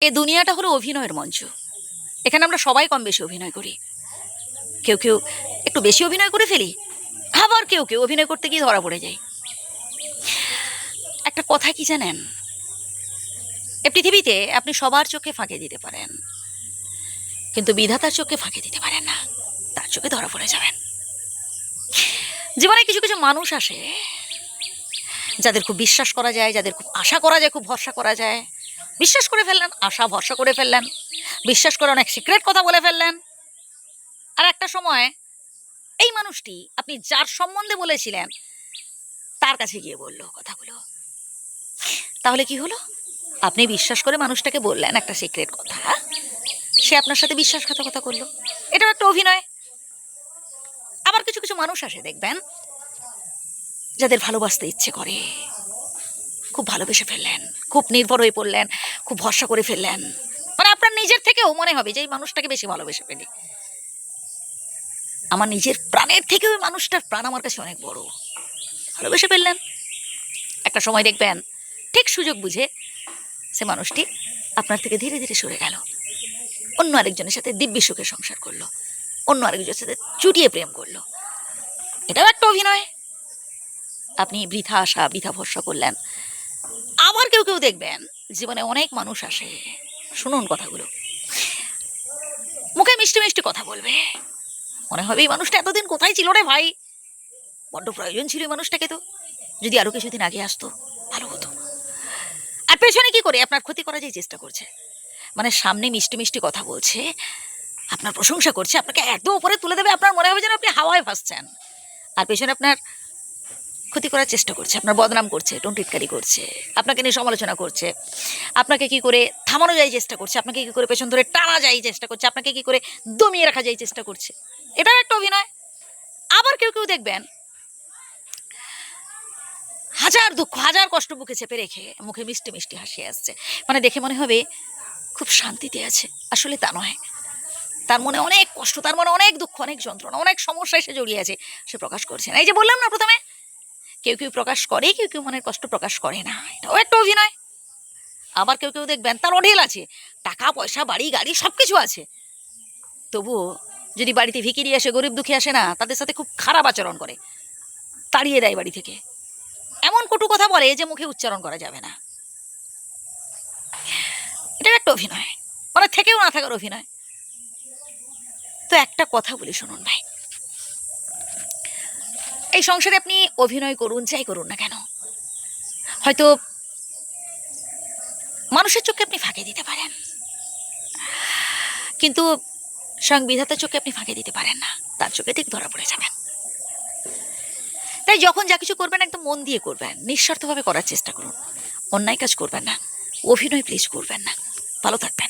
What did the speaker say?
এ দুনিয়াটা হলো অভিনয়ের মঞ্চ। এখানে আমরা সবাই কম বেশি অভিনয় করি। কেউ কেউ একটু বেশি অভিনয় করে ফেলি, আবার কেউ কেউ অভিনয় করতে গিয়ে ধরা পড়ে যায়। একটা কথা কি জানেন, এ পৃথিবীতে আপনি সবার চোখে ফাঁকি দিতে পারেন, কিন্তু বিধাতার চোখে ফাঁকি দিতে পারেন না, তার চোখে ধরা পড়ে যাবেন। জীবনে কিছু কিছু মানুষ আসে যাদের খুব বিশ্বাস করা যায়, যাদের খুব আশা করা যায়, খুব ভরসা করা যায়। বিশ্বাস করে ফেললেন, আশা ভরসা করে ফেললেন, বিশ্বাস করে অনেক সিক্রেট কথা বলে ফেললেন। আর একটা সময় এই মানুষটি আপনি যার সম্বন্ধে বলেছিলেন তার কাছে গিয়ে বললো কথাগুলো। তাহলে কি হলো? আপনি বিশ্বাস করে মানুষটাকে বললেন একটা সিক্রেট কথা, সে আপনার সাথে বিশ্বাসঘাতকতা করলো। এটাও একটা অভিনয়। আবার কিছু কিছু মানুষ আসে দেখবেন, যাদের ভালোবাসতে ইচ্ছে করে, খুব ভালোবেসে ফেললেন, খুব নির্ভর হয়ে পড়লেন, খুব ভরসা করে ফেললেন, মানে আপনার নিজের থেকেও মনে হবে যে এই মানুষটাকে বেশি ভালোবেসে ফেলি, আমার নিজের প্রাণের থেকেও ওই মানুষটার প্রাণ আমার কাছে অনেক বড়। ভালোবেসে ফেললেন। একটা সময় দেখবেন ঠিক সুযোগ বুঝে সে মানুষটি আপনার থেকে ধীরে ধীরে সরে গেল, অন্য আরেকজনের সাথে দিব্যি সুখে সংসার করলো, অন্য আরেকজনের সাথে চুটিয়ে প্রেম করলো। এটাও একটা অভিনয়। আপনি বৃথা আশা, বৃথা ভরসা করলেন। আবার কেউ কেউ দেখবেন জীবনে অনেক মানুষ আসে, শুনুন কথাগুলো, মুখে মিষ্টি মিষ্টি কথা বলবে, মনে হবে এই মানুষটা এতদিন কোথায় ছিল রে ভাই, বড্ড প্রয়োজন ছিল এই মানুষটাকে, তো যদি আরো কিছুদিন আগে আসতো ভালো হতো। আর পেছনে কি করে আপনার ক্ষতি করার যে চেষ্টা করছে, মানে সামনে মিষ্টি মিষ্টি কথা বলছে, আপনার প্রশংসা করছে, আপনাকে এত উপরে তুলে দেবে আপনার মনে হবে যেন আপনি হাওয়ায় ভাসছেন, আর পেছনে আপনার ক্ষতি করার চেষ্টা করছে, আপনার বদনাম করছে, টন্টিটকারি করছে, আপনাকে নিয়ে সমালোচনা করছে, আপনাকে কি করে থামানো যায় চেষ্টা করছে, আপনাকে কি করে পেছন ধরে টানা যায় চেষ্টা করছে, আপনাকে কি করে দমিয়ে রাখা যায় চেষ্টা করছে। এটাও একটা অভিনয়। আবার কেউ কেউ দেখবেন হাজার দুঃখ, হাজার কষ্ট বুকে চেপে রেখে মুখে মিষ্টি মিষ্টি হাসি আসছে, মানে দেখে মনে হবে খুব শান্তিতে আছে, আসলে তা নয়। তার মনে অনেক কষ্ট, তার মনে অনেক দুঃখ, অনেক যন্ত্রণা, অনেক সমস্যায় সে জড়িয়ে আছে, সে প্রকাশ করছে না। এই যে বললাম না প্রথমে, কেউ কেউ প্রকাশ করে, কেউ কেউ মনের কষ্ট প্রকাশ করে না, এটাও একটা অভিনয়। আবার কেউ কেউ দেখবেন তার অঢেল আছে, টাকা পয়সা, বাড়ি গাড়ি সব কিছু আছে, তবুও যদি বাড়িতে ভিখিরি আসে, গরিব দুঃখী আসে না, তাদের সাথে খুব খারাপ আচরণ করে, তাড়িয়ে দেয় বাড়ি থেকে, এমন কটু কথা বলে যে মুখে উচ্চারণ করা যাবে না। এটা একটা অভিনয়, মানে থেকেও না থাকার অভিনয়। তো একটা কথা বলি শুনুন ভাই, এই সংসারে আপনি অভিনয় করুন, যাই করুন না কেন, হয়তো মানুষের চোখে আপনি ফাঁকি দিতে পারেন, কিন্তু স্বয়ং বিধাতার চোখে আপনি ফাঁকি দিতে পারেন না, তার চোখে ঠিক ধরা পড়ে যাবেন। তাই যখন যা কিছু করবেন একদম মন দিয়ে করবেন, নিঃস্বার্থভাবে করার চেষ্টা করুন, অন্যায় কাজ করবেন না, অভিনয় প্লিজ করবেন না। ভালো থাকবেন।